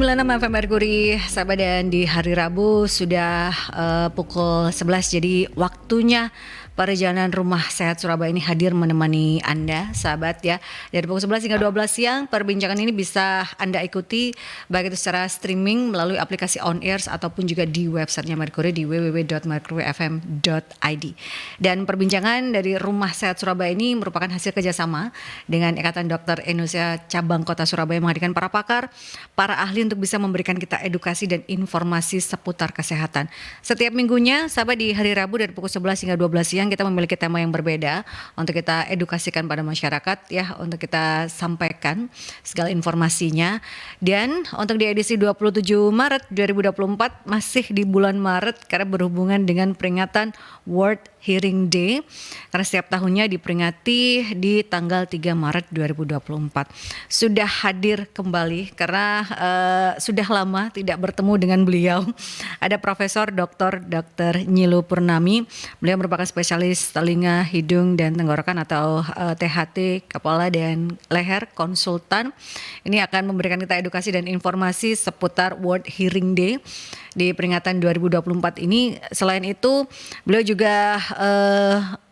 106,6 FM Merkuri, sahabat, dan di hari Rabu sudah pukul 11, jadi waktunya Perjalanan Rumah Sehat Surabaya ini hadir menemani Anda, sahabat ya. Dari pukul 11 hingga 12 siang, perbincangan ini bisa Anda ikuti baik itu secara streaming melalui aplikasi On Air ataupun juga di websitenya Merkuri di www.merkurifm.id. Dan perbincangan dari Rumah Sehat Surabaya ini merupakan hasil kerjasama dengan Ikatan Dokter Indonesia Cabang Kota Surabaya, menghadirkan para pakar, para ahli untuk bisa memberikan kita edukasi dan informasi seputar kesehatan. Setiap minggunya, sahabat, di hari Rabu dari pukul 11 hingga 12 siang kita memiliki tema yang berbeda untuk kita edukasikan pada masyarakat ya, untuk kita sampaikan segala informasinya. Dan untuk di edisi 27 Maret 2024 masih di bulan Maret karena berhubungan dengan peringatan World Hearing Day, karena setiap tahunnya diperingati di tanggal 3 Maret 2024. Sudah hadir kembali karena sudah lama tidak bertemu dengan beliau. Ada Profesor Dr. Nyilu Purnami. Beliau merupakan spesialis telinga, hidung, dan tenggorokan atau THT, kepala dan leher, konsultan. Ini akan memberikan kita edukasi dan informasi seputar World Hearing Day di peringatan 2024 ini. Selain itu, beliau juga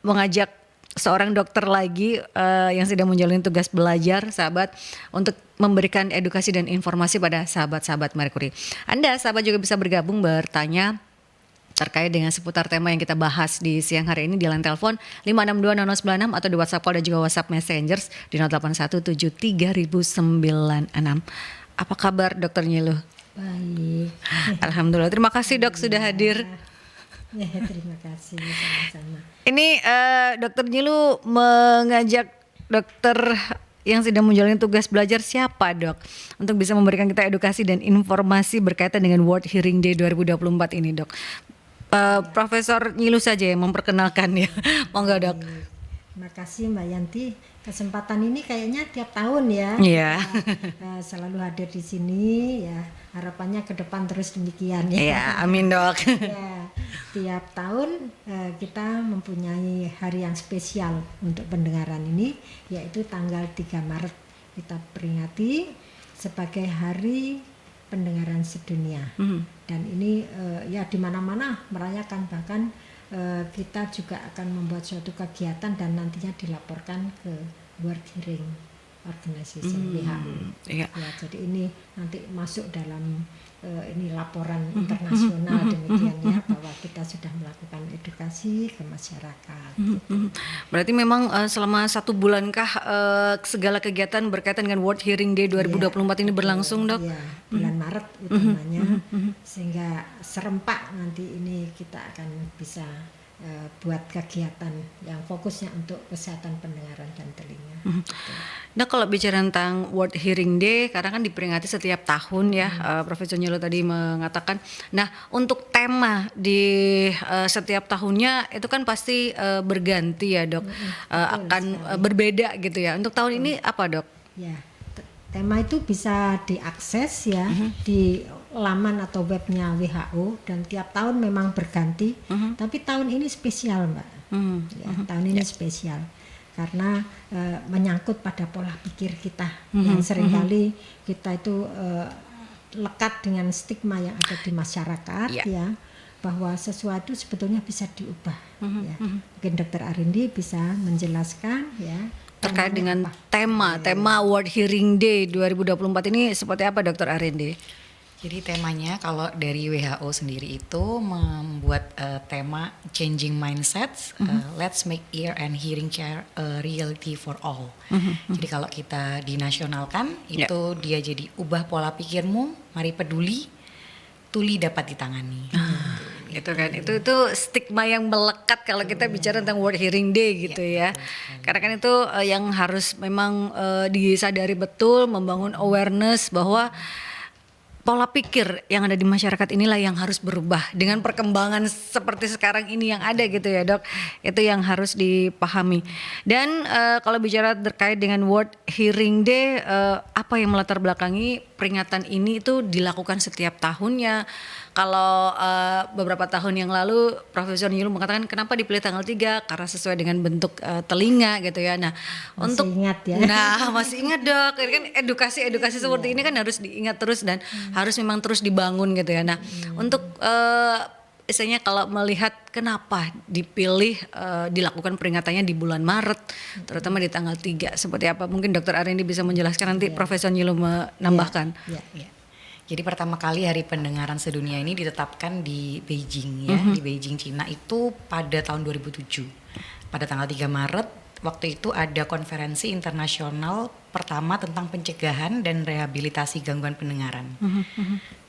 mengajak seorang dokter lagi yang sedang menjalani tugas belajar, sahabat, untuk memberikan edukasi dan informasi pada sahabat-sahabat Merkuri. Anda, sahabat, juga bisa bergabung bertanya terkait dengan seputar tema yang kita bahas di siang hari ini di line telepon 5620096 atau di WhatsApp call dan juga WhatsApp Messengers di 0817300096. Apa kabar Dokter Nyilu? Baik. Alhamdulillah. Terima kasih Dok sudah hadir. Ya, terima kasih sama-sama. Ini Dokter Nyilu mengajak dokter yang sedang menjalani tugas belajar siapa Dok, untuk bisa memberikan kita edukasi dan informasi berkaitan dengan World Hearing Day 2024 ini Dok. Profesor Nyilu saja yang memperkenalkan ya. Monggo Dok. Terima kasih Mbak Yanti. Kesempatan ini kayaknya tiap tahun ya. Iya. Kita, selalu hadir di sini ya. Harapannya ke depan terus demikian ya. Iya, amin Dok. Ya, tiap tahun kita mempunyai hari yang spesial untuk pendengaran ini, yaitu tanggal 3 Maret. Kita peringati sebagai Hari Pendengaran Sedunia. Dan ini ya di mana-mana merayakan, bahkan kita juga akan membuat suatu kegiatan dan nantinya dilaporkan ke World Hearing Organization WHO. Iya. Ya, jadi ini nanti masuk dalam ini laporan internasional demikian ya, bahwa kita sudah melakukan edukasi ke masyarakat. Berarti memang selama 1 bulankah segala kegiatan berkaitan dengan World Hearing Day 2024 ini berlangsung Dok? Iya, bulan Maret utamanya, sehingga serempak nanti ini kita akan bisa buat kegiatan yang fokusnya untuk kesehatan pendengaran dan telinga. Nah, kalau bicara tentang World Hearing Day, karena kan diperingati setiap tahun ya, Profesor Nyilu tadi mengatakan. Nah, untuk tema di setiap tahunnya itu kan pasti berganti ya Dok, akan berbeda gitu ya. Untuk tahun ini apa Dok? Ya, tema itu bisa diakses ya di laman atau webnya WHO, dan tiap tahun memang berganti. Tapi tahun ini spesial Mbak. Ya, tahun ini spesial karena menyangkut pada pola pikir kita yang seringkali kita itu lekat dengan stigma yang ada di masyarakat ya, bahwa sesuatu sebetulnya bisa diubah. Ya. Mungkin Dr. Arindi bisa menjelaskan ya Terkait dengan tema World Hearing Day 2024 ini seperti apa Dr. Arindi? Jadi temanya kalau dari WHO sendiri itu membuat tema Changing Mindsets, Let's Make Ear and Hearing Care a Reality for All. Jadi kalau kita dinasionalkan itu dia jadi ubah pola pikirmu, mari peduli, tuli dapat ditangani. Gitu kan, itu stigma yang melekat kalau kita bicara tentang World Hearing Day gitu ya. Karena kan itu yang harus memang disadari betul, membangun awareness bahwa pola pikir yang ada di masyarakat inilah yang harus berubah dengan perkembangan seperti sekarang ini yang ada gitu ya Dok. Itu yang harus dipahami. Dan kalau bicara terkait dengan World Hearing Day, apa yang melatar belakangi peringatan ini itu dilakukan setiap tahunnya? kalau beberapa tahun yang lalu Profesor Yul mengatakan kenapa dipilih tanggal 3 karena sesuai dengan bentuk telinga gitu ya. Nah, Masih ingat ya. Nah, masih ingat Dok. Ini kan edukasi seperti ini kan harus diingat terus dan harus memang terus dibangun gitu ya. Nah, untuk istilahnya kalau melihat kenapa dipilih dilakukan peringatannya di bulan Maret, terutama di tanggal 3, seperti apa? Mungkin Dokter Arendi bisa menjelaskan, nanti Profesor Nyilu menambahkan. Ya. Jadi pertama kali Hari Pendengaran Sedunia ini ditetapkan di Beijing ya, di Beijing Cina itu pada tahun 2007. Pada tanggal 3 Maret waktu itu ada konferensi internasional pertama tentang pencegahan dan rehabilitasi gangguan pendengaran.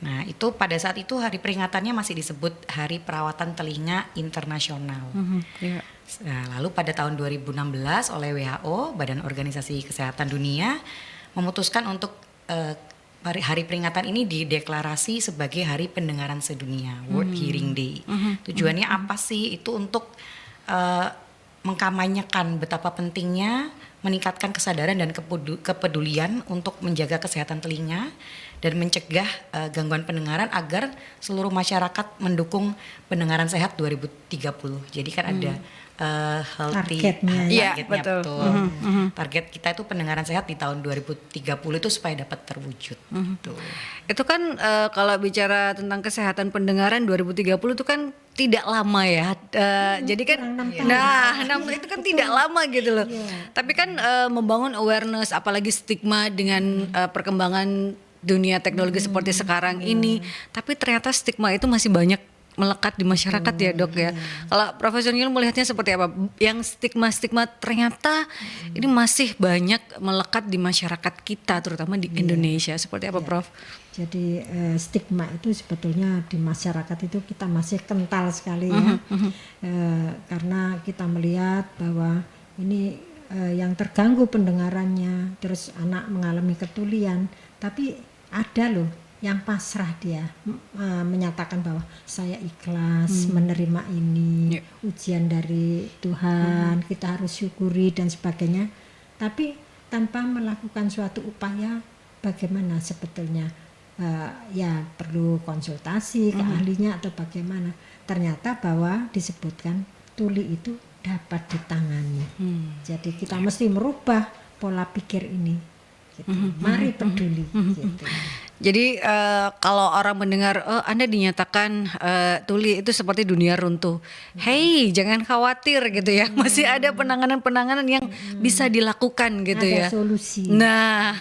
Nah, itu pada saat itu hari peringatannya masih disebut Hari Perawatan Telinga Internasional. Nah, lalu pada tahun 2016 oleh WHO, Badan Organisasi Kesehatan Dunia, memutuskan untuk hari peringatan ini dideklarasi sebagai Hari Pendengaran Sedunia, World Hearing Day. Tujuannya apa sih? Itu untuk mengkampanyekan betapa pentingnya meningkatkan kesadaran dan kepedulian untuk menjaga kesehatan telinga dan mencegah gangguan pendengaran agar seluruh masyarakat mendukung pendengaran sehat 2030. Jadi kan ada healthy Targetnya, ya. targetnya Betul. betul. Target kita itu pendengaran sehat di tahun 2030 itu supaya dapat terwujud. Tuh. Itu kan kalau bicara tentang kesehatan pendengaran 2030 itu kan tidak lama ya. Jadi kan itu kan tidak lama gitu loh. Tapi kan membangun awareness, apalagi stigma dengan perkembangan dunia teknologi seperti sekarang ini. Tapi ternyata stigma itu masih banyak melekat di masyarakat ya Dok ya. Kalau Profesor Yul melihatnya seperti apa? Yang stigma-stigma ternyata ini masih banyak melekat di masyarakat kita, terutama di Indonesia. Seperti apa Prof? Jadi stigma itu sebetulnya di masyarakat itu kita masih kental sekali ya. Karena kita melihat bahwa ini yang terganggu pendengarannya, terus anak mengalami ketulian, tapi ada loh yang pasrah, dia menyatakan bahwa saya ikhlas menerima ini, ujian dari Tuhan, kita harus syukuri dan sebagainya. Tapi tanpa melakukan suatu upaya bagaimana sebetulnya, ya perlu konsultasi ke ahlinya atau bagaimana. Ternyata bahwa disebutkan tuli itu dapat ditangani. Jadi kita mesti merubah pola pikir ini. Gitu. Mari peduli. Gitu. Jadi kalau orang mendengar Anda dinyatakan tuli itu seperti dunia runtuh. Hey, jangan khawatir gitu ya. Masih ada penanganan-penanganan yang bisa dilakukan gitu ada ya. solusi. Nah,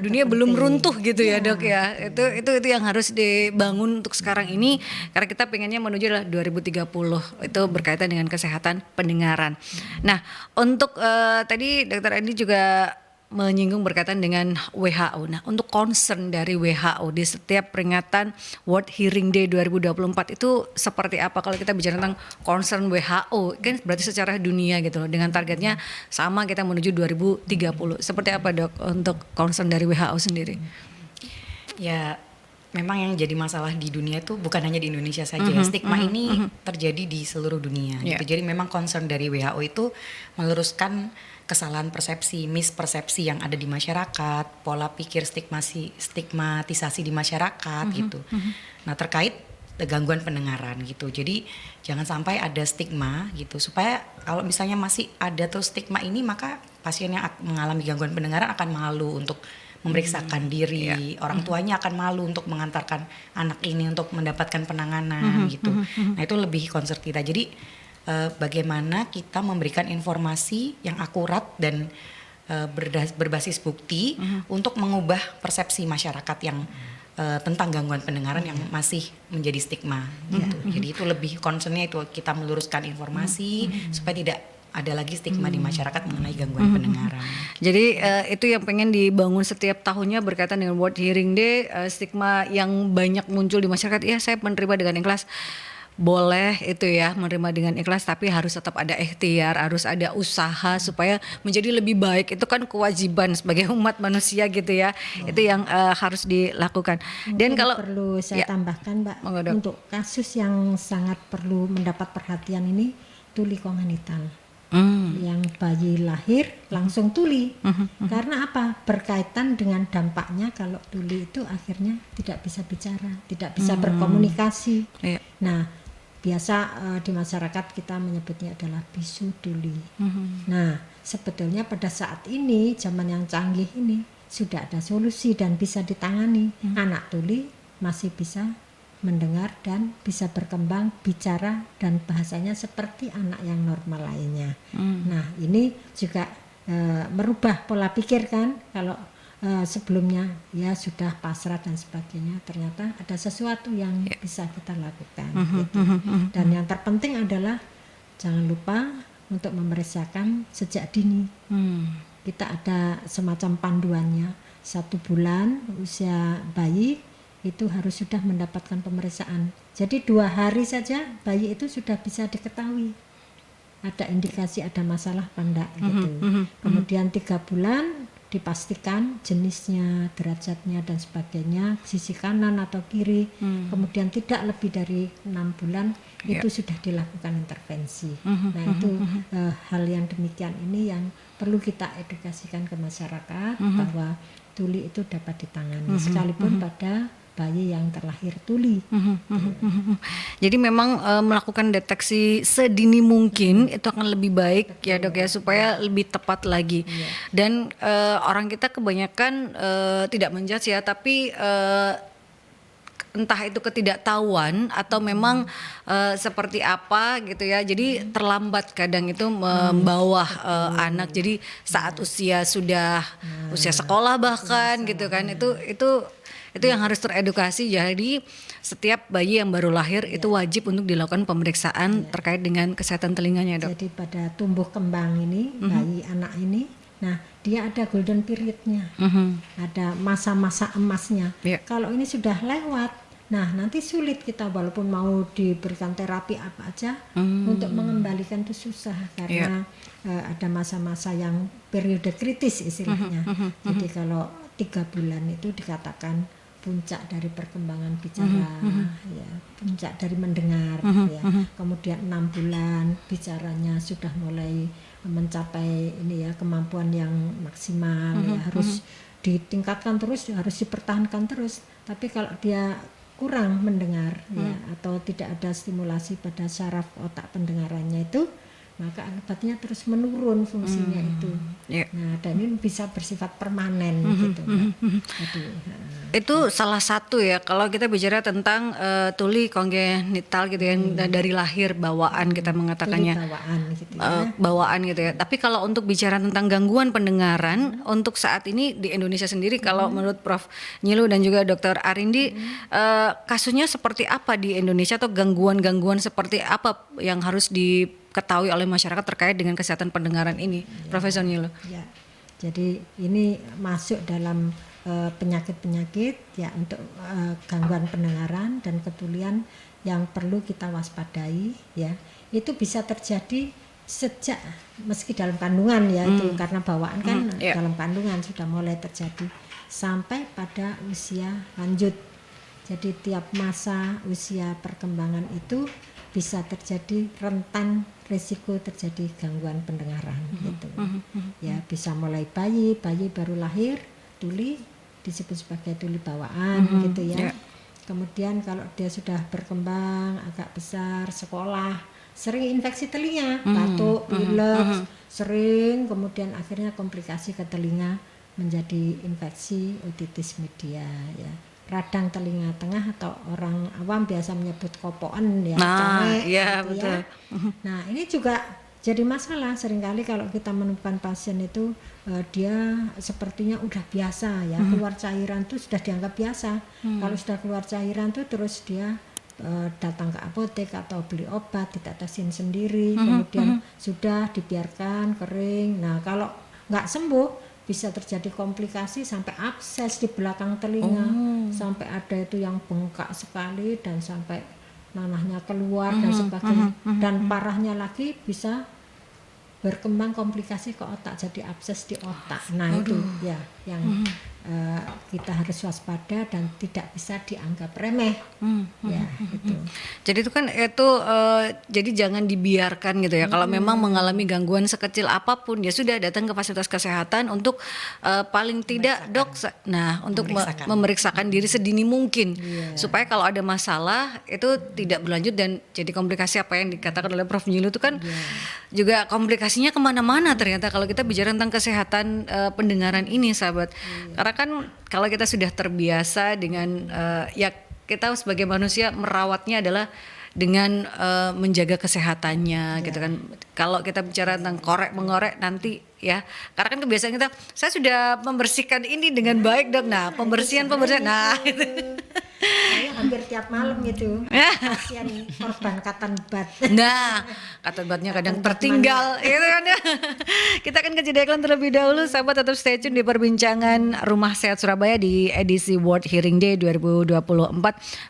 dunia belum terpenting. runtuh gitu ya Dok ya. Itu yang harus dibangun untuk sekarang ini, karena kita pengennya menuju adalah 2030. Itu berkaitan dengan kesehatan pendengaran. Nah, untuk tadi Dr. Andi juga menyinggung berkaitan dengan WHO. Nah, untuk concern dari WHO di setiap peringatan World Hearing Day 2024 itu seperti apa? Kalau kita bicara tentang concern WHO, kan berarti secara dunia gitu loh, dengan targetnya sama, kita menuju 2030. Seperti apa Dok untuk concern dari WHO sendiri? Ya, memang yang jadi masalah di dunia itu bukan hanya di Indonesia saja. Stigma ini terjadi di seluruh dunia. Gitu. Jadi memang concern dari WHO itu meluruskan kesalahan persepsi, mispersepsi yang ada di masyarakat, pola pikir stigmatisasi di masyarakat gitu. Nah, terkait gangguan pendengaran gitu. Jadi jangan sampai ada stigma gitu, supaya kalau misalnya masih ada terus stigma ini, maka pasien yang mengalami gangguan pendengaran akan malu untuk memeriksakan diri, orang tuanya akan malu untuk mengantarkan anak ini untuk mendapatkan penanganan gitu. Nah, itu lebih concern kita. Jadi bagaimana kita memberikan informasi yang akurat dan berbasis bukti untuk mengubah persepsi masyarakat yang tentang gangguan pendengaran yang masih menjadi stigma gitu. Jadi itu lebih concernnya itu kita meluruskan informasi supaya tidak ada lagi stigma di masyarakat mengenai gangguan pendengaran. Jadi itu yang pengen dibangun setiap tahunnya berkaitan dengan World Hearing Day. Stigma yang banyak muncul di masyarakat, ya saya menerima dengan ikhlas. Boleh itu ya, menerima dengan ikhlas, tapi harus tetap ada ikhtiar, harus ada usaha supaya menjadi lebih baik. Itu kan kewajiban sebagai umat manusia gitu ya. Itu yang harus dilakukan. Dan kalau perlu saya tambahkan Mbak, Monggo, Dok. untuk kasus yang sangat perlu mendapat perhatian ini, tuli kongenital. Yang bayi lahir langsung tuli. Karena apa? Berkaitan dengan dampaknya kalau tuli itu akhirnya tidak bisa bicara, tidak bisa berkomunikasi. Iya. Nah, biasa di masyarakat kita menyebutnya adalah bisu tuli. Nah, sebetulnya pada saat ini, zaman yang canggih ini, sudah ada solusi dan bisa ditangani. Anak tuli masih bisa mendengar dan bisa berkembang, bicara, dan bahasanya seperti anak yang normal lainnya. Nah, ini juga merubah pola pikir kan, kalau sebelumnya ya sudah pasrah dan sebagainya, ternyata ada sesuatu yang bisa kita lakukan. Gitu. Dan yang terpenting adalah jangan lupa untuk memeriksakan sejak dini. Kita ada semacam panduannya, 1 bulan usia bayi itu harus sudah mendapatkan pemeriksaan. Jadi 2 hari saja bayi itu sudah bisa diketahui ada indikasi ada masalah apa enggak gitu. Kemudian 3 bulan dipastikan jenisnya, derajatnya dan sebagainya, sisi kanan atau kiri. Kemudian tidak lebih dari 6 bulan itu sudah dilakukan intervensi. Nah itu hal yang demikian ini yang perlu kita edukasikan ke masyarakat bahwa tuli itu dapat ditangani sekalipun pada bayi yang terlahir tuli. Jadi memang melakukan deteksi sedini mungkin itu akan lebih baik ya dok ya, supaya lebih tepat lagi. Dan orang kita kebanyakan tidak menjudge ya, tapi entah itu ketidaktahuan atau memang seperti apa gitu ya, jadi terlambat kadang itu membawa anak, jadi saat usia sudah usia sekolah bahkan gitu kan, itu yang harus teredukasi. Jadi setiap bayi yang baru lahir itu wajib untuk dilakukan pemeriksaan terkait dengan kesehatan telinganya dok. Jadi pada tumbuh kembang ini bayi anak ini, nah dia ada golden periodnya, ada masa-masa emasnya. Kalau ini sudah lewat, nah nanti sulit kita walaupun mau diberikan terapi apa aja untuk mengembalikan itu susah, karena ada masa-masa yang periode kritis istilahnya. Jadi kalau 3 bulan itu dikatakan puncak dari perkembangan bicara, ya, puncak dari mendengar, ya. Kemudian 6 bulan bicaranya sudah mulai mencapai ini ya, kemampuan yang maksimal, ya, harus ditingkatkan terus, harus dipertahankan terus. Tapi kalau dia kurang mendengar, ya, atau tidak ada stimulasi pada saraf otak pendengarannya itu, maka akibatnya terus menurun fungsinya itu. Nah, dan ini bisa bersifat permanen gitu. Itu salah satu ya kalau kita bicara tentang tuli kongenital gitu yang dari lahir, bawaan kita mengatakannya. Bawaan gitu ya. Bawaan gitu ya. Tapi kalau untuk bicara tentang gangguan pendengaran untuk saat ini di Indonesia sendiri, kalau menurut Prof Nyilu dan juga Dr. Arindi, kasusnya seperti apa di Indonesia, atau gangguan-gangguan seperti apa yang harus diketahui oleh masyarakat terkait dengan kesehatan pendengaran ini, Profesor Nyilu? Ya. Jadi ini masuk dalam penyakit-penyakit ya, untuk gangguan pendengaran dan ketulian yang perlu kita waspadai ya. Itu bisa terjadi sejak meski dalam kandungan ya, itu karena bawaan kan dalam kandungan sudah mulai terjadi sampai pada usia lanjut. Jadi tiap masa usia perkembangan itu bisa terjadi rentan risiko terjadi gangguan pendengaran gitu. Ya, bisa mulai bayi baru lahir tuli disebut sebagai tuli bawaan gitu ya. Kemudian kalau dia sudah berkembang agak besar, sekolah, sering infeksi telinga, batuk, pilek, sering, kemudian akhirnya komplikasi ke telinga menjadi infeksi otitis media ya. Radang telinga tengah atau orang awam biasa menyebut kopoan ya, cengek gitu betul. ya. Nah, ini juga jadi masalah seringkali kalau kita menemukan pasien itu dia sepertinya udah biasa ya, keluar cairan tuh sudah dianggap biasa. Kalau sudah keluar cairan tuh terus dia datang ke apotek atau beli obat ditetesin sendiri, kemudian sudah dibiarkan kering. Nah, kalau nggak sembuh bisa terjadi komplikasi sampai abses di belakang telinga, sampai ada itu yang bengkak sekali dan sampai nanahnya keluar dan sebagainya. Dan parahnya lagi bisa berkembang komplikasi ke otak, jadi abses di otak. Nah itu ya yang kita harus waspada dan tidak bisa dianggap remeh. Ya, gitu. Jadi itu kan jadi jangan dibiarkan gitu ya. Kalau memang mengalami gangguan sekecil apapun ya sudah datang ke fasilitas kesehatan untuk paling tidak dok, untuk memeriksakan diri sedini mungkin supaya kalau ada masalah itu tidak berlanjut dan jadi komplikasi apa yang dikatakan oleh Prof. Nyilu itu kan juga komplikasinya kemana-mana ternyata kalau kita bicara tentang kesehatan pendengaran ini sahabat. Karena kan kalau kita sudah terbiasa dengan ya kita sebagai manusia merawatnya adalah dengan menjaga kesehatannya gitu kan. Kalau kita bicara tentang mengorek nanti ya, karena kan kebiasaan kita, saya sudah membersihkan ini dengan baik dok. Nah pembersihan, nah itu. Saya hampir tiap malam itu pasien korban cotton bud. Nah, cotton budnya kadang tertinggal, gitu kan ya. Kita akan ke jeda iklan terlebih dahulu, sahabat tetap stay tune di perbincangan Rumah Sehat Surabaya di edisi World Hearing Day 2024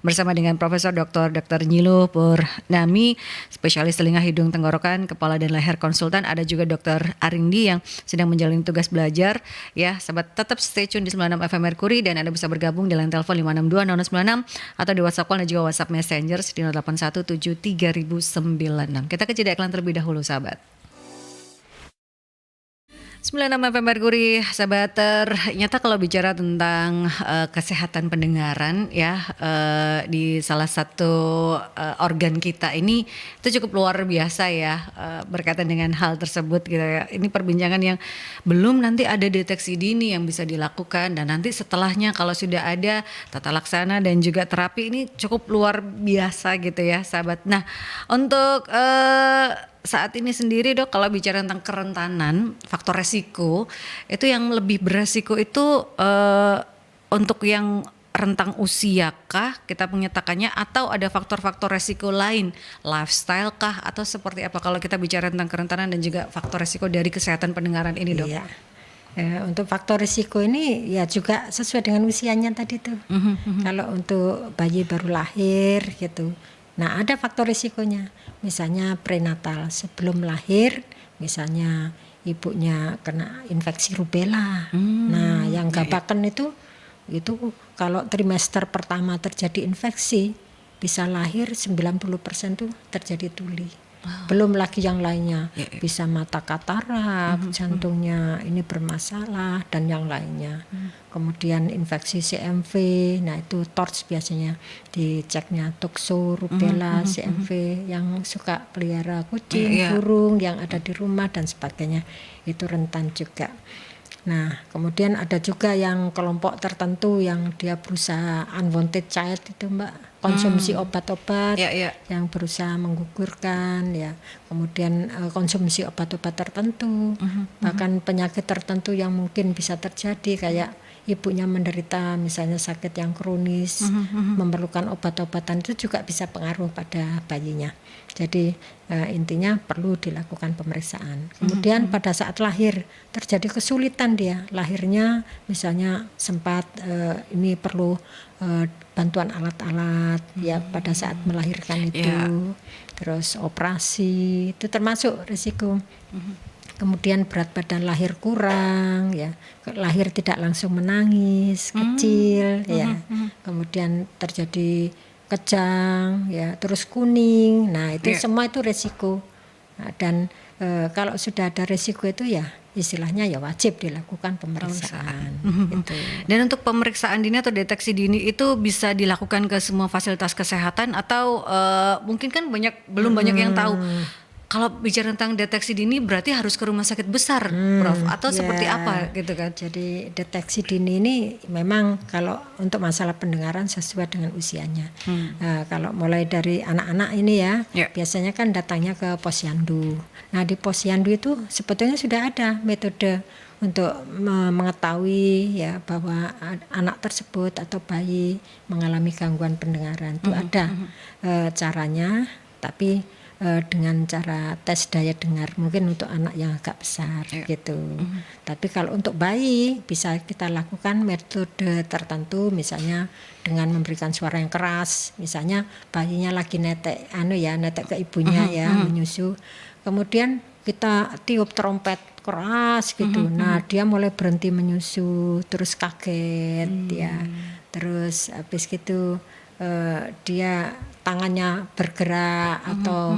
bersama dengan Profesor Dr. Nyilu Purnami, spesialis telinga, hidung, tenggorokan, kepala dan leher konsultan. Ada juga Dr. Arindi yang sedang menjalani tugas belajar. Ya, sahabat tetap stay tune di 96 FM Mercury dan Anda bisa bergabung di line telepon 562 atau di WhatsApp call dan juga WhatsApp Messenger di 08173096. Kita ke jeda iklan terlebih dahulu sahabat. 96 FM Mercury, sahabat, ternyata kalau bicara tentang kesehatan pendengaran ya di salah satu organ kita ini itu cukup luar biasa ya berkaitan dengan hal tersebut gitu ya. Ini perbincangan yang belum nanti ada deteksi dini yang bisa dilakukan dan nanti setelahnya kalau sudah ada tata laksana dan juga terapi ini cukup luar biasa gitu ya sahabat. Nah untuk saat ini sendiri dok, kalau bicara tentang kerentanan, faktor resiko itu yang lebih beresiko itu untuk yang rentang usia kah kita menyatakannya atau ada faktor-faktor resiko lain, lifestyle kah atau seperti apa kalau kita bicara tentang kerentanan dan juga faktor resiko dari kesehatan pendengaran ini dok? Iya. Untuk faktor risiko ini ya juga sesuai dengan usianya tadi tuh. Kalau untuk bayi baru lahir gitu. Nah ada faktor risikonya, misalnya prenatal sebelum lahir, misalnya ibunya kena infeksi rubella. Nah yang gabakan itu kalau trimester pertama terjadi infeksi, bisa lahir 90% tuh terjadi tuli. Belum lagi yang lainnya, bisa mata katarak, jantungnya ini bermasalah dan yang lainnya. Kemudian infeksi CMV, nah itu TORCH biasanya diceknya, tokso, rubella, CMV yang suka pelihara kucing, burung yang ada di rumah dan sebagainya, itu rentan juga. Nah kemudian ada juga yang kelompok tertentu yang dia berusaha unwanted child itu mbak, konsumsi obat-obat yang berusaha menggugurkan ya, kemudian konsumsi obat-obat tertentu, bahkan penyakit tertentu yang mungkin bisa terjadi kayak ibunya menderita misalnya sakit yang kronis, memerlukan obat-obatan, itu juga bisa pengaruh pada bayinya. Jadi intinya perlu dilakukan pemeriksaan. Kemudian pada saat lahir terjadi kesulitan dia lahirnya, misalnya sempat ini perlu bantuan alat-alat ya pada saat melahirkan itu, terus operasi itu termasuk risiko. Kemudian berat badan lahir kurang ya, lahir tidak langsung menangis, kecil ya, kemudian terjadi kejang ya, terus kuning. Nah itu semua itu resiko. Nah, dan kalau sudah ada resiko itu ya istilahnya ya wajib dilakukan pemeriksaan. Gitu. Dan untuk pemeriksaan dini atau deteksi dini itu bisa dilakukan ke semua fasilitas kesehatan atau mungkin kan belum banyak yang tahu. Kalau bicara tentang deteksi dini berarti harus ke rumah sakit besar, Prof, atau seperti apa gitu kan? Jadi deteksi dini ini memang kalau untuk masalah pendengaran sesuai dengan usianya. Kalau mulai dari anak-anak ini ya, biasanya kan datangnya ke posyandu. Nah di posyandu itu sebetulnya sudah ada metode untuk mengetahui ya bahwa anak tersebut atau bayi mengalami gangguan pendengaran. Itu ada caranya, tapi dengan cara tes daya dengar mungkin untuk anak yang agak besar gitu. Tapi kalau untuk bayi bisa kita lakukan metode tertentu, misalnya dengan memberikan suara yang keras, misalnya bayinya lagi netek ke ibunya ya, menyusu. Kemudian kita tiup trompet keras gitu. Nah, dia mulai berhenti menyusu, terus kaget ya. Terus habis gitu dia tangannya bergerak atau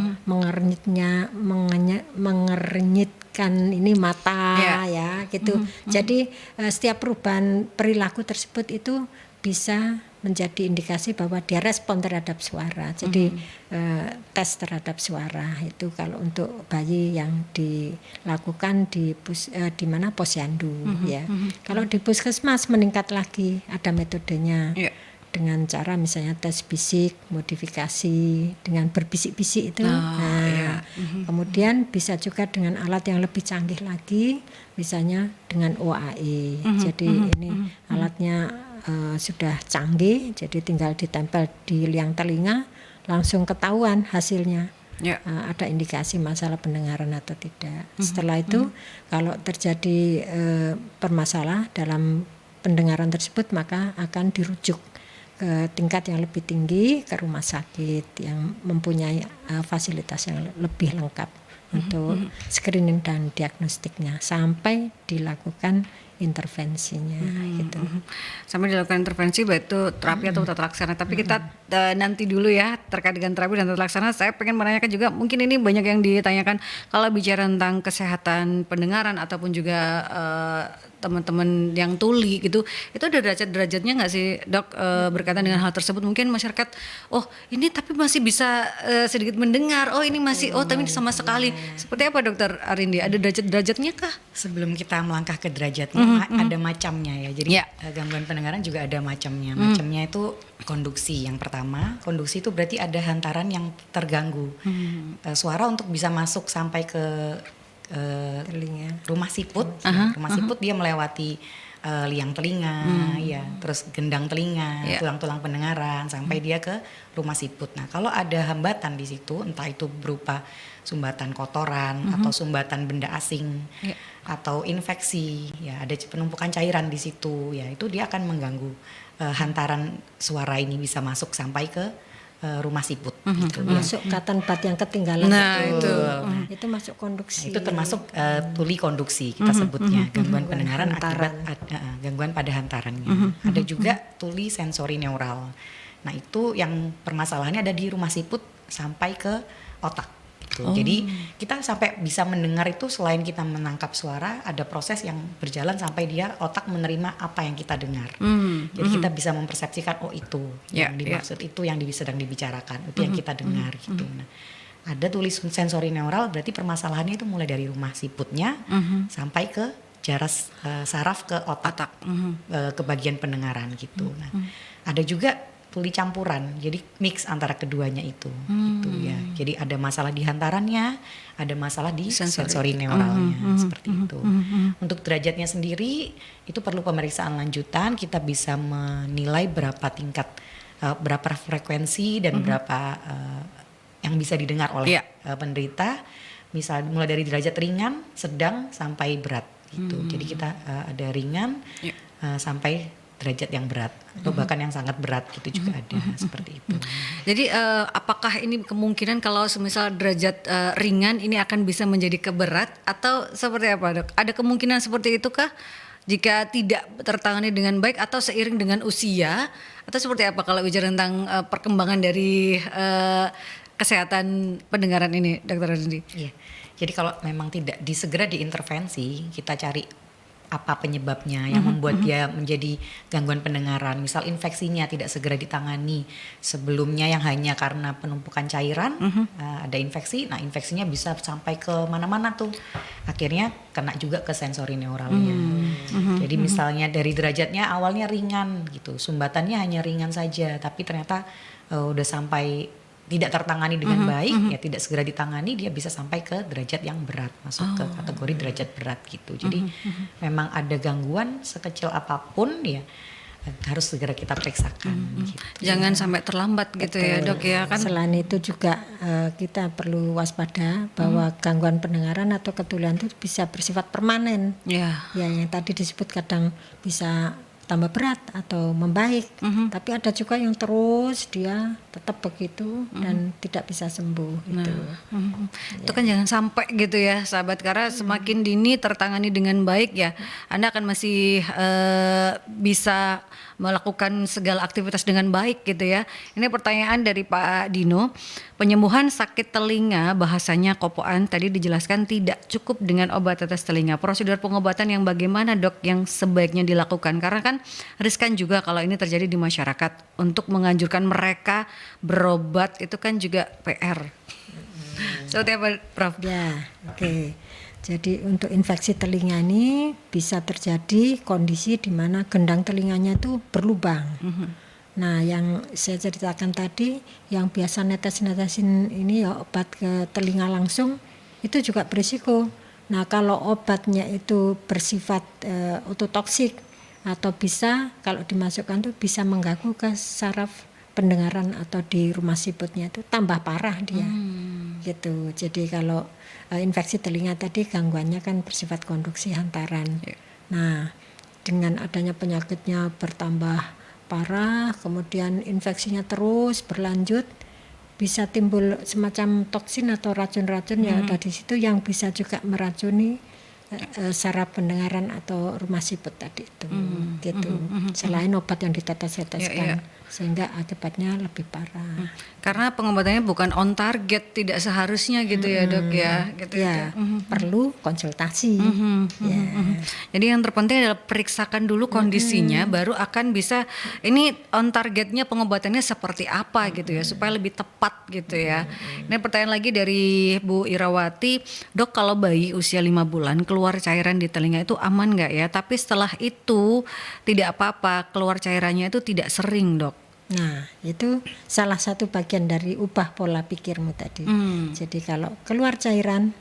mengernyitkan ini mata ya gitu. Jadi setiap perubahan perilaku tersebut itu bisa menjadi indikasi bahwa dia respon terhadap suara. Jadi tes terhadap suara itu kalau untuk bayi yang dilakukan di mana posyandu ya. Kalau di puskesmas meningkat lagi, ada metodenya. Dengan cara misalnya tes bisik, modifikasi dengan berbisik-bisik itu. Kemudian bisa juga dengan alat yang lebih canggih lagi, misalnya dengan OAE. Jadi ini alatnya sudah canggih, jadi tinggal ditempel di liang telinga, langsung ketahuan hasilnya. Ada indikasi masalah pendengaran atau tidak. Setelah itu kalau terjadi permasalahan dalam pendengaran tersebut, maka akan dirujuk ke tingkat yang lebih tinggi, ke rumah sakit yang mempunyai fasilitas yang lebih lengkap untuk screening dan diagnostiknya sampai dilakukan intervensinya gitu. Sampai dilakukan intervensi baik itu terapi atau tata laksana. Tapi kita nanti dulu ya terkait dengan terapi dan tata laksana. Saya pengen menanyakan juga, mungkin ini banyak yang ditanyakan kalau bicara tentang kesehatan pendengaran ataupun juga teman-teman yang tuli gitu, itu ada derajat-derajatnya nggak sih dok berkaitan dengan hal tersebut? Mungkin masyarakat, oh ini tapi masih bisa sedikit mendengar, oh ini masih, oh tapi sama sekali. Seperti apa dokter Arindi? Ada derajat-derajatnya kah? Sebelum kita melangkah ke derajatnya, ada macamnya ya. Jadi gangguan pendengaran juga ada macamnya. Macamnya itu konduksi. Yang pertama, konduksi itu berarti ada hantaran yang terganggu. Suara untuk bisa masuk sampai ke rumah siput. Rumah siput dia melewati liang telinga, ya, terus gendang telinga, tulang-tulang pendengaran sampai dia ke rumah siput. Nah, kalau ada hambatan di situ, entah itu berupa sumbatan kotoran atau sumbatan benda asing atau infeksi, ya ada penumpukan cairan di situ, ya itu dia akan mengganggu hantaran suara ini bisa masuk sampai ke rumah siput. Gitu, masuk katan bat yang ketinggalan. Nah, itu masuk konduksi. Nah, itu termasuk tuli konduksi kita sebutnya, gangguan pendengaran akibat gangguan pada hantarannya. Ada juga tuli sensori neural. Nah, itu yang permasalahannya ada di rumah siput sampai ke otak. Gitu. Jadi kita sampai bisa mendengar itu selain kita menangkap suara, ada proses yang berjalan sampai dia otak menerima apa yang kita dengar. Jadi kita bisa mempersepsikan, oh itu yang dimaksud, itu yang sedang dibicarakan, itu yang kita dengar gitu. Nah, ada tulis sensori neural, berarti permasalahannya itu mulai dari rumah siputnya sampai ke jaras saraf ke otak, ke bagian pendengaran gitu. Nah, ada juga tuli campuran, jadi mix antara keduanya itu, gitu ya. Jadi ada masalah di hantarannya, ada masalah di sensori neuralnya, seperti itu. Untuk derajatnya sendiri itu perlu pemeriksaan lanjutan. Kita bisa menilai berapa tingkat, berapa frekuensi dan berapa yang bisa didengar oleh penderita. Misal mulai dari derajat ringan, sedang sampai berat, gitu. Jadi kita ada ringan sampai derajat yang berat atau bahkan yang sangat berat gitu juga ada seperti itu. Jadi apakah ini kemungkinan kalau semisal derajat ringan ini akan bisa menjadi keberat atau seperti apa dok? Ada kemungkinan seperti itu kah jika tidak tertangani dengan baik atau seiring dengan usia atau seperti apa kalau bicara tentang perkembangan dari kesehatan pendengaran ini dokter Arindi? Iya. Jadi kalau memang tidak segera diintervensi, kita cari apa penyebabnya yang membuat dia menjadi gangguan pendengaran. Misal infeksinya tidak segera ditangani sebelumnya yang hanya karena penumpukan cairan, ada infeksi, nah infeksinya bisa sampai ke mana-mana tuh. Akhirnya kena juga ke sensori neuralnya. Jadi misalnya dari derajatnya awalnya ringan gitu, sumbatannya hanya ringan saja, tapi ternyata udah sampai tidak tertangani dengan baik, ya tidak segera ditangani, dia bisa sampai ke derajat yang berat, masuk ke kategori derajat berat gitu. Jadi memang ada gangguan sekecil apapun ya harus segera kita periksakan. Gitu. Jangan sampai terlambat gitu ya dok ya kan. Selain itu juga kita perlu waspada bahwa gangguan pendengaran atau ketulian itu bisa bersifat permanen. Ya yang tadi disebut kadang bisa tambah berat atau membaik. Tapi ada juga yang terus dia tetap begitu dan tidak bisa sembuh gitu. Itu kan jangan sampai gitu ya sahabat, karena semakin dini tertangani dengan baik ya Anda akan masih bisa melakukan segala aktivitas dengan baik gitu ya. Ini pertanyaan dari Pak Dino. Penyembuhan sakit telinga, bahasanya kopoan, tadi dijelaskan tidak cukup dengan obat tetes telinga. Prosedur pengobatan yang bagaimana dok yang sebaiknya dilakukan? Karena kan riskan juga kalau ini terjadi di masyarakat. Untuk menganjurkan mereka berobat itu kan juga PR. Seperti apa Prof? Ya, oke. Jadi untuk infeksi telinga ini bisa terjadi kondisi di mana gendang telinganya itu berlubang. Nah, yang saya ceritakan tadi, yang biasa netes-netesin ini ya obat ke telinga langsung, itu juga berisiko. Nah, kalau obatnya itu bersifat ototoksik atau bisa kalau dimasukkan tuh bisa mengganggu ke saraf pendengaran atau di rumah siputnya itu tambah parah dia. Gitu. Jadi kalau infeksi telinga tadi gangguannya kan bersifat konduksi hantaran. Nah, dengan adanya penyakitnya bertambah parah, kemudian infeksinya terus berlanjut, bisa timbul semacam toksin atau racun-racun yang ada di situ yang bisa juga meracuni saraf pendengaran atau rumah siput tadi itu. Gitu. Selain obat yang ditetes-teteskan. Sehingga akibatnya lebih parah. Karena pengobatannya bukan on target, tidak seharusnya gitu ya dok ya. Gitu, ya, perlu konsultasi. Jadi yang terpenting adalah periksakan dulu kondisinya, baru akan bisa ini on targetnya pengobatannya seperti apa gitu ya, supaya lebih tepat gitu ya. Ini pertanyaan lagi dari Bu Irawati, dok kalau bayi usia 5 bulan keluar cairan di telinga itu aman nggak ya? Tapi setelah itu tidak apa-apa, keluar cairannya itu tidak sering dok. Nah, itu salah satu bagian dari ubah pola pikirmu tadi. Jadi kalau keluar cairan,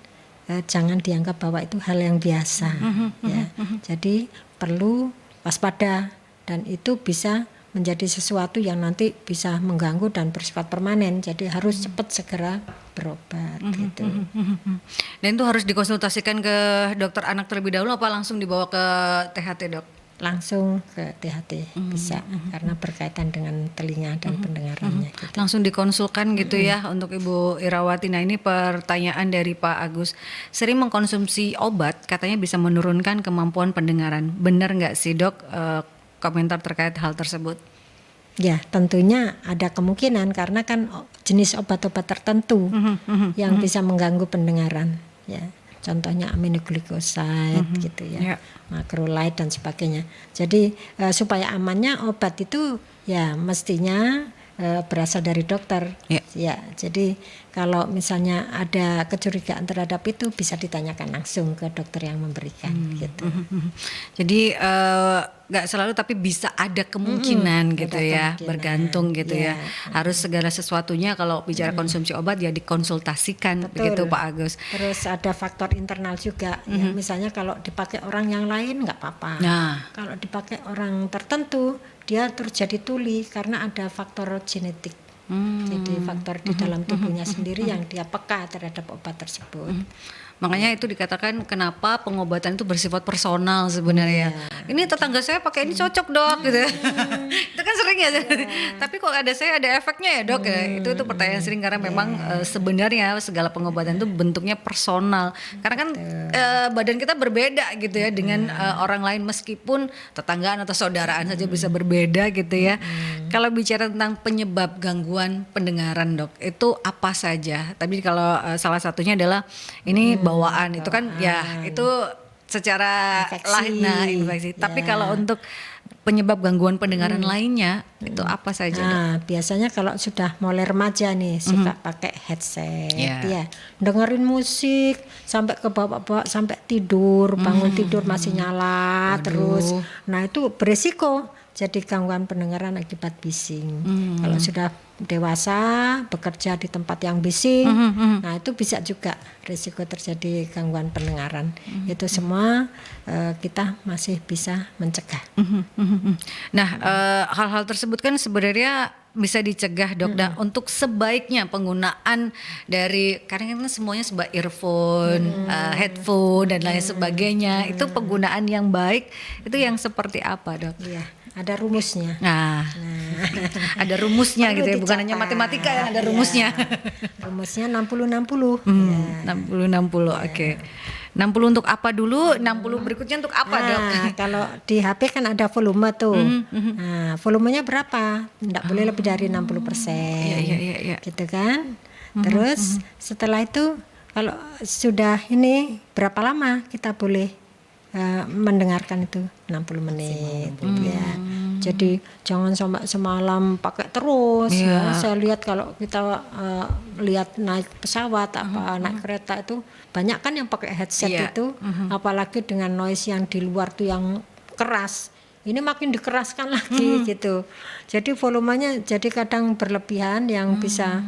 jangan dianggap bahwa itu hal yang biasa. Ya. Jadi perlu waspada dan itu bisa menjadi sesuatu yang nanti bisa mengganggu dan bersifat permanen. Jadi harus cepat segera berobat gitu. Dan itu harus dikonsultasikan ke dokter anak terlebih dahulu apa langsung dibawa ke THT dok? Langsung ke THT bisa karena berkaitan dengan telinga dan pendengarannya gitu. Langsung dikonsulkan gitu ya untuk Ibu Irawati. Nah ini pertanyaan dari Pak Agus, sering mengkonsumsi obat katanya bisa menurunkan kemampuan pendengaran, benar nggak sih dok? Komentar terkait hal tersebut? Ya tentunya ada kemungkinan karena kan jenis obat-obat tertentu yang bisa mengganggu pendengaran ya. Contohnya aminoglycoside gitu ya, macrolide dan sebagainya. Jadi supaya amannya obat itu ya mestinya berasal dari dokter. Ya, jadi kalau misalnya ada kecurigaan terhadap itu bisa ditanyakan langsung ke dokter yang memberikan gitu. Jadi nggak selalu tapi bisa ada kemungkinan gitu ya, bergantung gitu ya. Harus segala sesuatunya kalau bicara konsumsi obat ya dikonsultasikan. Betul. Begitu Pak Agus. Terus ada faktor internal juga ya, misalnya kalau dipakai orang yang lain nggak apa-apa. Kalau dipakai orang tertentu dia terjadi tuli karena ada faktor genetik. Jadi faktor di dalam tubuhnya sendiri yang dia peka terhadap obat tersebut. Makanya itu dikatakan kenapa pengobatan itu bersifat personal sebenarnya. Ini tetangga saya pakai ini cocok dok gitu. Itu kan sering ya. Tapi kok ada saya ada efeknya ya dok ya. Itu pertanyaan sering karena memang sebenarnya segala pengobatan itu bentuknya personal. Karena kan badan kita berbeda gitu ya dengan orang lain meskipun tetanggaan atau saudaraan saja bisa berbeda gitu ya. Kalau bicara tentang penyebab gangguan pendengaran dok, itu apa saja? Tapi kalau salah satunya adalah ini bawaan itu kan ya itu secara infeksi. Tapi kalau untuk penyebab gangguan pendengaran lainnya itu apa saja? Nah, biasanya kalau sudah mulai remaja nih suka pakai headset ya. Dengerin musik sampai ke bawah sampai tidur, bangun tidur masih nyala terus. Nah, itu beresiko jadi gangguan pendengaran akibat bising. Kalau sudah dewasa bekerja di tempat yang bising, nah itu bisa juga risiko terjadi gangguan pendengaran. Itu semua kita masih bisa mencegah. Nah hal-hal tersebut kan sebenarnya bisa dicegah dok? Dan untuk sebaiknya penggunaan dari, karena kan semuanya sebab earphone, headphone dan lain sebagainya, itu penggunaan yang baik itu yang seperti apa dok? Iya, ada rumusnya. Nah, ada rumusnya Perlu gitu ya, bukan hanya dicatat. matematika yang ada Iya. rumusnya. Rumusnya 60-60. Ya. 60-60, oke. 60 untuk apa dulu, 60 berikutnya untuk apa dok? Nah, kalau di HP kan ada volume tuh. Nah, volumenya berapa? Tidak boleh lebih dari 60%. Iya. Gitu kan? Terus setelah itu kalau sudah ini berapa lama kita boleh mendengarkan itu? 60 menit gitu ya. Jadi jangan sampai semalam pakai terus ya. Saya lihat kalau kita lihat naik pesawat naik kereta itu banyak kan yang pakai headset itu, apalagi dengan noise yang di luar tuh yang keras. Ini makin dikeraskan lagi gitu. Jadi volumenya jadi kadang berlebihan yang bisa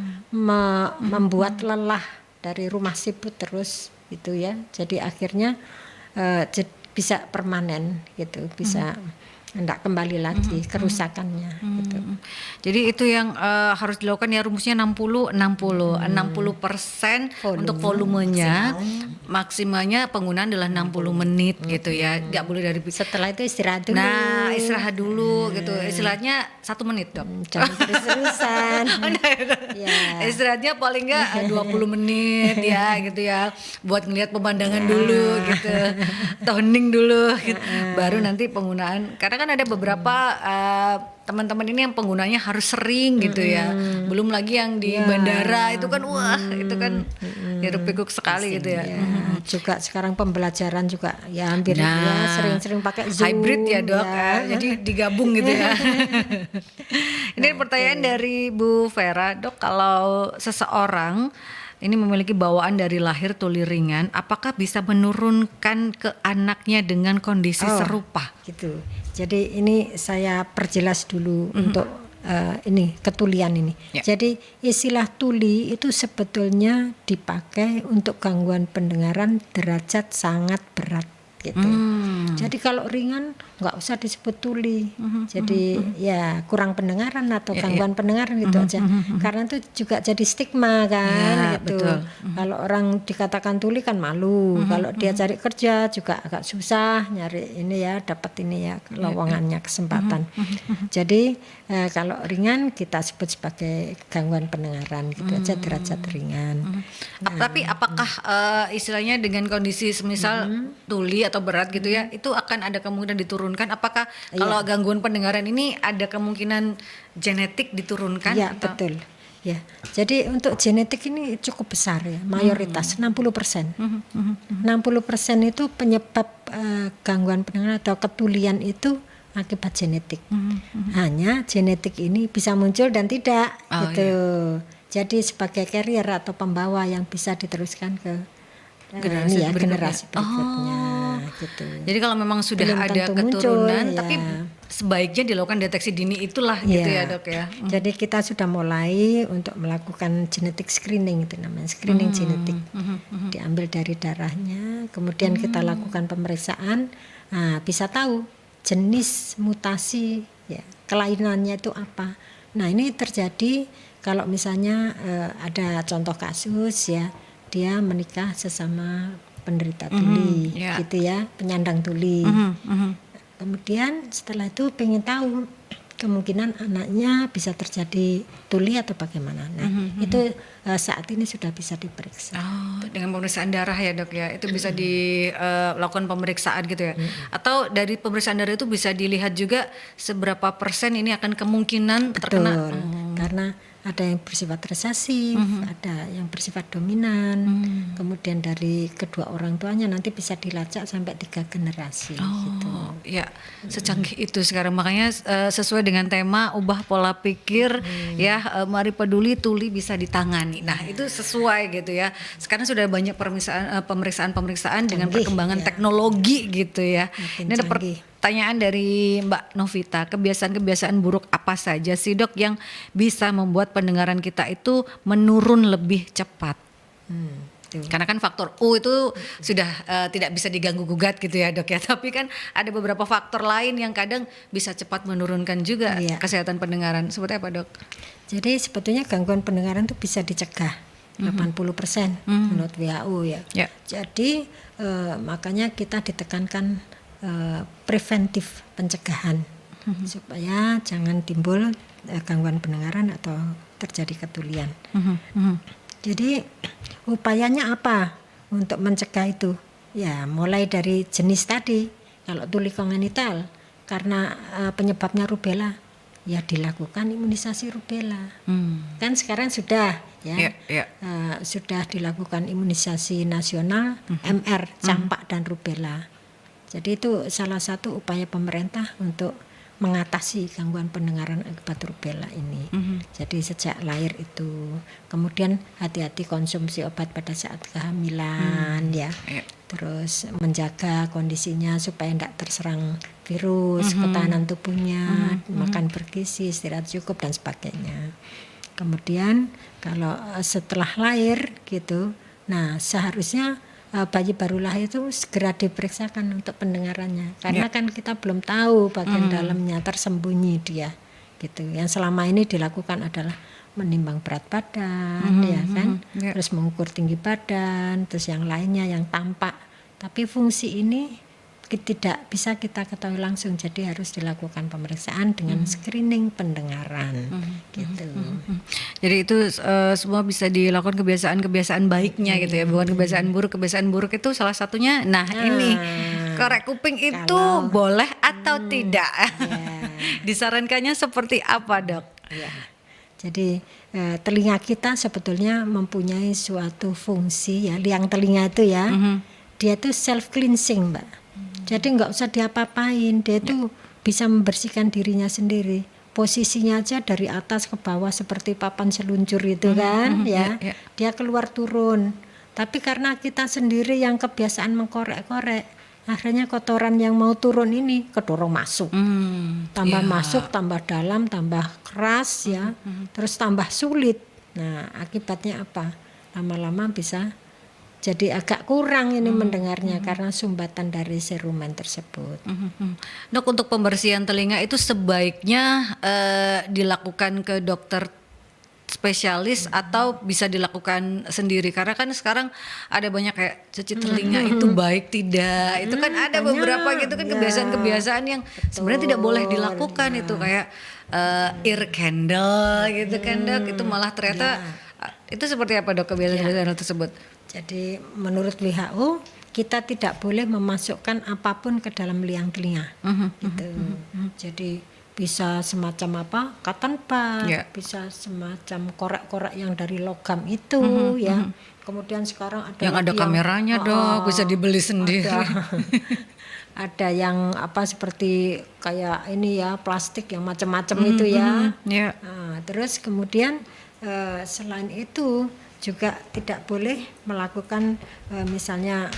membuat lelah dari rumah siput terus gitu ya. Jadi akhirnya bisa permanen gitu, bisa enggak kembali lagi kerusakannya gitu. Jadi itu yang harus dilakukan ya, rumusnya 60-60 untuk volumenya, maksimalnya penggunaan adalah 60 menit gitu ya, nggak boleh dari. Setelah itu istirahat dulu. Nah, istirahat dulu gitu, istilahnya 1 menit dok. Jangan terus-terusan. Ya. Istirahatnya paling nggak 20 menit ya gitu ya, buat ngelihat pemandangan dulu gitu, toning dulu gitu. Baru nanti penggunaan, karena kan ada beberapa teman-teman ini yang penggunanya harus sering gitu ya, belum lagi yang di bandara itu kan wah itu kan hiruk pikuk sekali gitu ya. Juga sekarang pembelajaran juga ya hampir ya sering-sering pakai Zoom. Hybrid ya dok, jadi digabung gitu ya. Ini pertanyaan dari Bu Vera, dok, kalau seseorang ini memiliki bawaan dari lahir tuli ringan, apakah bisa menurunkan ke anaknya dengan kondisi serupa? Gitu. Jadi ini saya perjelas dulu untuk ini ketulian ini. Ya. Jadi istilah tuli itu sebetulnya dipakai untuk gangguan pendengaran derajat sangat berat gitu. Jadi kalau ringan nggak usah disebut tuli. Jadi ya kurang pendengaran atau gangguan pendengaran gitu aja. Karena itu juga jadi stigma kan gitu. Betul. Kalau orang dikatakan tuli kan malu. Kalau dia cari kerja juga agak susah nyari ini ya, dapat ini ya lowongannya, kesempatan. Jadi kalau ringan kita sebut sebagai gangguan pendengaran gitu aja, derajat ringan. Tapi apakah istilahnya dengan kondisi semisal tuli atau berat gitu ya, itu akan ada kemungkinan diturunkan? Apakah kalau gangguan pendengaran ini ada kemungkinan genetik diturunkan? Iya, atau? betul. Ya, jadi untuk genetik ini cukup besar ya, mayoritas 60%. 60% itu penyebab gangguan pendengaran atau ketulian itu akibat genetik. Hanya genetik ini bisa muncul dan tidak gitu. Jadi sebagai carrier atau pembawa yang bisa diteruskan ke generasi berikutnya gitu. Jadi kalau memang sudah Belum ada tentu keturunan, muncul, tapi ya. sebaiknya dilakukan deteksi dini itulah gitu ya dok ya. Jadi kita sudah mulai untuk melakukan genetic screening, itu namanya screening genetik. Diambil dari darahnya, kemudian kita lakukan pemeriksaan, bisa tahu jenis mutasi ya, kelainannya itu apa. Nah ini terjadi kalau misalnya ada contoh kasus ya, dia menikah sesama penderita tuli gitu ya, penyandang tuli. Kemudian setelah itu pengen tahu kemungkinan anaknya bisa terjadi tuli atau bagaimana. Nah itu saat ini sudah bisa diperiksa. Dengan pemeriksaan darah ya dok ya, itu bisa dilakukan pemeriksaan gitu ya. Atau dari pemeriksaan darah itu bisa dilihat juga seberapa persen ini akan kemungkinan terkena. Karena ada yang bersifat resesif, ada yang bersifat dominan. Kemudian dari kedua orang tuanya nanti bisa dilacak sampai 3 generasi gitu. Ya, secanggih itu sekarang, makanya sesuai dengan tema ubah pola pikir ya, mari peduli tuli bisa ditangani. Nah, itu sesuai gitu ya. Sekarang sudah banyak pemeriksaan dengan perkembangan teknologi gitu ya. Makin Ini ada canggih. pertanyaan dari Mbak Novita, kebiasaan-kebiasaan buruk apa saja sih dok yang bisa membuat pendengaran kita itu menurun lebih cepat? gitu. Karena kan faktor U itu sudah tidak bisa diganggu gugat gitu ya dok ya. Tapi kan ada beberapa faktor lain yang kadang bisa cepat menurunkan juga Iya. kesehatan pendengaran. Seperti apa dok? Jadi sebetulnya gangguan pendengaran itu bisa dicegah 80% menurut WHO ya. Ya. Jadi makanya kita ditekankan preventif pencegahan supaya jangan timbul gangguan pendengaran atau terjadi ketulian. Jadi upayanya apa untuk mencegah itu? Ya mulai dari jenis tadi. Kalau tuli kongenital karena penyebabnya rubella, ya dilakukan imunisasi rubella. Kan sekarang sudah ya, sudah dilakukan imunisasi nasional MR, campak dan rubella. Jadi itu salah satu upaya pemerintah untuk mengatasi gangguan pendengaran akibat rubella ini. Jadi sejak lahir itu, kemudian hati-hati konsumsi obat pada saat kehamilan ya. Terus menjaga kondisinya supaya tidak terserang virus, ketahanan tubuhnya, makan bergizi, istirahat cukup dan sebagainya. Kemudian kalau setelah lahir gitu, nah seharusnya bayi baru lahir itu segera diperiksakan untuk pendengarannya, karena kan kita belum tahu bagian dalamnya, tersembunyi dia gitu. Yang selama ini dilakukan adalah menimbang berat badan ya kan, terus mengukur tinggi badan, terus yang lainnya yang tampak, tapi fungsi ini tidak bisa kita ketahui langsung, jadi harus dilakukan pemeriksaan dengan screening pendengaran gitu. Jadi itu semua bisa dilakukan kebiasaan-kebiasaan baiknya gitu ya, bukan kebiasaan buruk. Kebiasaan buruk itu salah satunya, ini korek kuping itu boleh atau tidak? Disarankannya seperti apa dok? Ya. Jadi telinga kita sebetulnya mempunyai suatu fungsi ya, liang telinga itu ya, dia itu self cleansing mbak. Jadi nggak usah diapa-apain, dia itu bisa membersihkan dirinya sendiri. Posisinya aja dari atas ke bawah seperti papan seluncur itu kan, ya. Dia keluar turun. Tapi karena kita sendiri yang kebiasaan mengkorek-korek, akhirnya kotoran yang mau turun ini kedorong masuk. Tambah masuk, tambah dalam, tambah keras ya. Terus tambah sulit. Nah, akibatnya apa? Lama-lama bisa jadi agak kurang ini mendengarnya karena sumbatan dari serumen tersebut. Dok, untuk pembersihan telinga itu sebaiknya dilakukan ke dokter spesialis atau bisa dilakukan sendiri, karena kan sekarang ada banyak kayak cuci telinga itu baik tidak, itu kan ada beberapa gitu kan kebiasaan-kebiasaan yang sebenarnya tidak boleh dilakukan itu kayak ear candle gitu kan dok, itu malah ternyata itu seperti apa dok kebiasaan-kebiasaan tersebut? Jadi menurut WHO kita tidak boleh memasukkan apapun ke dalam liang telinga, gitu. Jadi bisa semacam apa, cotton bud, bisa semacam korek-korek yang dari logam itu, ya. Kemudian sekarang ada yang ada kameranya dok, bisa dibeli sendiri. Ada yang apa seperti kayak ini ya, plastik yang macam-macam itu ya. Nah, terus kemudian selain itu juga tidak boleh melakukan misalnya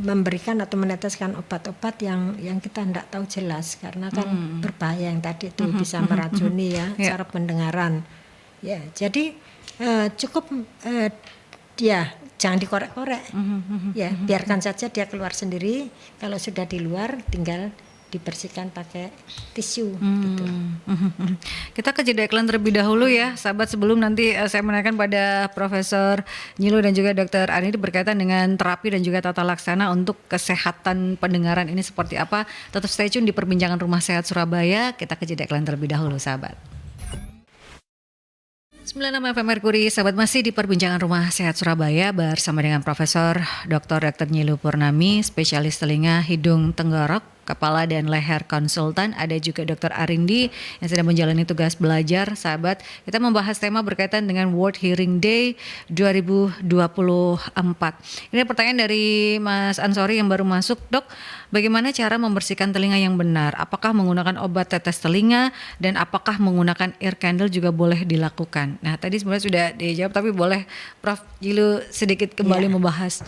memberikan atau meneteskan obat-obat yang kita tidak tahu jelas, karena kan berbahaya yang tadi itu bisa meracuni ya saraf pendengaran. Ya, jadi cukup dia jangan dikorek-korek. Ya, biarkan saja dia keluar sendiri. Kalau sudah di luar tinggal dibersihkan pakai tisu gitu. Kita ke jeda iklan terlebih dahulu ya sahabat, sebelum nanti saya menanyakan pada Profesor Nyilu dan juga Dr. Ani berkaitan dengan terapi dan juga tata laksana untuk kesehatan pendengaran ini seperti apa. Tetap stay tune di Perbincangan Rumah Sehat Surabaya. Kita ke jeda iklan terlebih dahulu sahabat. 96 FM Merkuri, sahabat, masih di Perbincangan Rumah Sehat Surabaya bersama dengan Profesor Dr. Nyilu Purnami, spesialis telinga, hidung, tenggorok, kepala dan leher konsultan. Ada juga Dr. Arindi yang sedang menjalani tugas belajar. Sahabat, kita membahas tema berkaitan dengan World Hearing Day 2024. Ini pertanyaan dari Mas Ansori yang baru masuk. Dok, bagaimana cara membersihkan telinga yang benar? Apakah menggunakan obat tetes telinga dan apakah menggunakan ear candle juga boleh dilakukan? Nah, tadi sebenarnya sudah dijawab, tapi boleh Prof. Nyilu sedikit kembali membahas.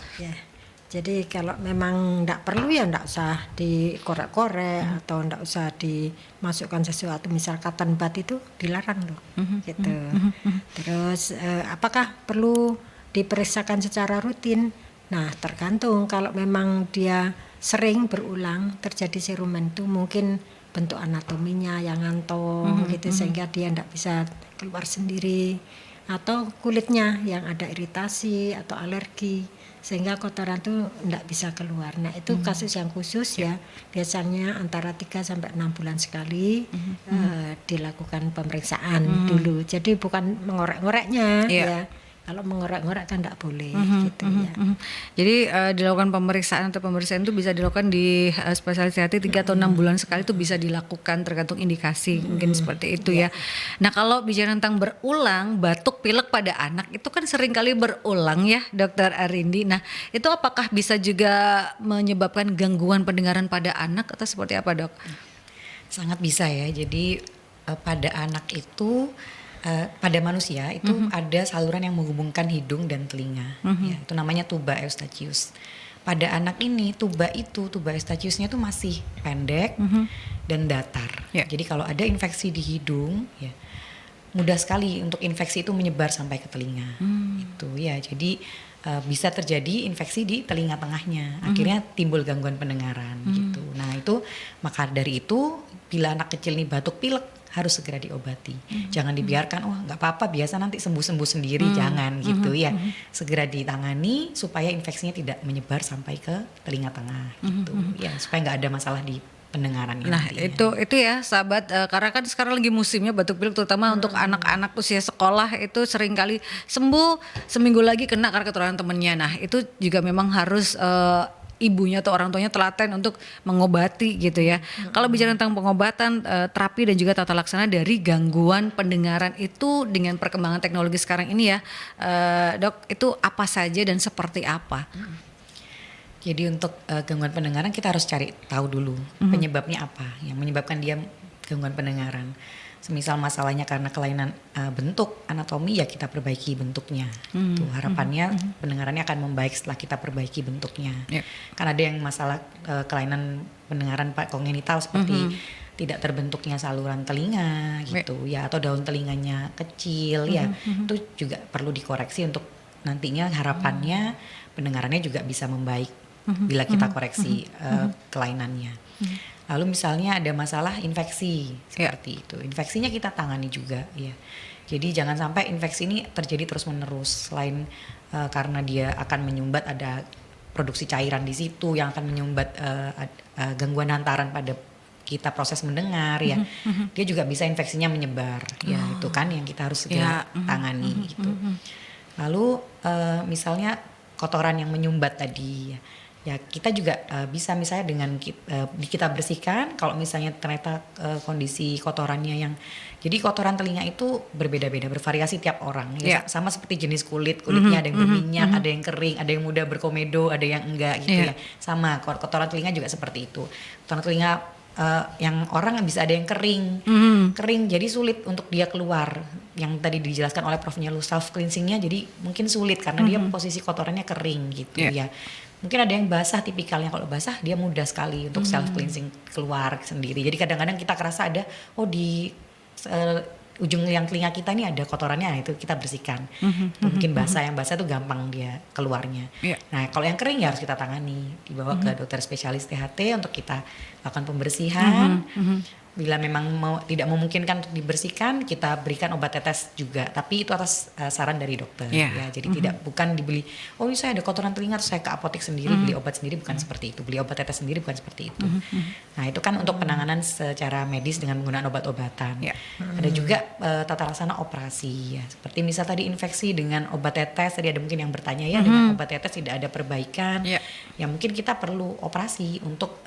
Jadi kalau memang tidak perlu ya tidak usah dikorek-korek atau tidak usah dimasukkan sesuatu, misal cotton bud itu dilarang loh, gitu. Terus apakah perlu diperiksakan secara rutin. Nah, tergantung kalau memang dia sering berulang terjadi serumen itu mungkin bentuk anatominya yang ngantong gitu sehingga dia tidak bisa keluar sendiri, atau kulitnya yang ada iritasi atau alergi sehingga kotoran itu tidak bisa keluar. Nah, itu kasus yang khusus ya. Biasanya antara 3 sampai 6 bulan sekali dilakukan pemeriksaan dulu. Jadi bukan mengorek-ngoreknya ya. Kalau mengorek-ngorek kan tidak boleh gitu ya. Jadi dilakukan pemeriksaan itu bisa dilakukan di spesialis hati 3 atau 6 bulan sekali, itu bisa dilakukan tergantung indikasi mungkin seperti itu ya. Nah, kalau bicara tentang berulang batuk pilek pada anak itu kan sering kali berulang ya Dokter Arindi. Nah, itu apakah bisa juga menyebabkan gangguan pendengaran pada anak atau seperti apa, Dok? Sangat bisa ya. Jadi pada anak itu pada manusia itu ada saluran yang menghubungkan hidung dan telinga, ya, itu namanya tuba eustachius. Pada anak ini tuba eustachiusnya itu masih pendek dan datar. Jadi kalau ada infeksi di hidung, ya mudah sekali untuk infeksi itu menyebar sampai ke telinga. Itu ya, jadi bisa terjadi infeksi di telinga tengahnya, akhirnya timbul gangguan pendengaran gitu. Nah itu, maka dari itu bila anak kecil nih batuk pilek harus segera diobati. Jangan dibiarkan, oh nggak apa-apa biasa nanti sembuh-sembuh sendiri, jangan gitu ya. Segera ditangani supaya infeksinya tidak menyebar sampai ke telinga tengah gitu. Ya, supaya nggak ada masalah di pendengarannya. Nah, nantinya. itu ya sahabat, karena kan sekarang lagi musimnya batuk pilek terutama untuk anak-anak usia sekolah itu sering kali sembuh, seminggu lagi kena karena ketularan temennya. Nah, itu juga memang harus ibunya atau orang tuanya telaten untuk mengobati gitu ya. Kalau bicara tentang pengobatan, terapi dan juga tata laksana dari gangguan pendengaran itu dengan perkembangan teknologi sekarang ini ya, Dok, itu apa saja dan seperti apa? Jadi untuk gangguan pendengaran kita harus cari tahu dulu penyebabnya apa yang menyebabkan dia gangguan pendengaran. Semisal masalahnya karena kelainan bentuk anatomi, ya kita perbaiki bentuknya. Tuh, harapannya pendengarannya akan membaik setelah kita perbaiki bentuknya. Kan ada yang masalah kelainan pendengaran kongenital seperti tidak terbentuknya saluran telinga gitu ya, atau daun telinganya kecil ya. Itu juga perlu dikoreksi untuk nantinya harapannya pendengarannya juga bisa membaik bila kita koreksi kelainannya. Lalu misalnya ada masalah infeksi seperti itu, infeksinya kita tangani juga ya. Jadi jangan sampai infeksi ini terjadi terus-menerus. Selain karena dia akan menyumbat ada produksi cairan di situ yang akan menyumbat gangguan hantaran pada kita proses mendengar ya. Dia juga bisa infeksinya menyebar ya, itu kan yang kita harus segera tangani gitu. Lalu misalnya kotoran yang menyumbat tadi ya, kita juga bisa misalnya dengan kita bersihkan. Kalau misalnya ternyata kondisi kotorannya yang, jadi kotoran telinga itu berbeda-beda, bervariasi tiap orang ya. Sama seperti jenis kulitnya ada yang berminyak, ada yang kering, ada yang mudah berkomedo, ada yang enggak gitu ya. Sama kotoran telinga juga seperti itu. Kotoran telinga yang orang bisa ada yang kering, jadi sulit untuk dia keluar. Yang tadi dijelaskan oleh Prof. Nyalu, self cleansingnya jadi mungkin sulit karena dia posisi kotorannya kering gitu ya. Mungkin ada yang basah, tipikalnya kalau basah dia mudah sekali untuk self cleansing keluar sendiri. Jadi kadang-kadang kita kerasa ada di ujung yang telinga kita ini ada kotorannya, itu kita bersihkan. Mungkin basah, yang basah itu gampang dia keluarnya. Nah kalau yang kering ya harus kita tangani, dibawa ke dokter spesialis THT untuk kita lakukan pembersihan. Bila memang tidak memungkinkan untuk dibersihkan, kita berikan obat tetes juga, tapi itu atas saran dari dokter ya. Jadi bukan dibeli, oh saya ada kotoran telinga terus saya ke apotek sendiri beli obat sendiri, bukan seperti itu. Beli obat tetes sendiri bukan seperti itu. Nah itu kan untuk penanganan secara medis dengan menggunakan obat-obatan. Ada juga tata laksana operasi ya, seperti misal tadi infeksi dengan obat tetes, tadi ada mungkin yang bertanya ya, dengan obat tetes tidak ada perbaikan ya, mungkin kita perlu operasi untuk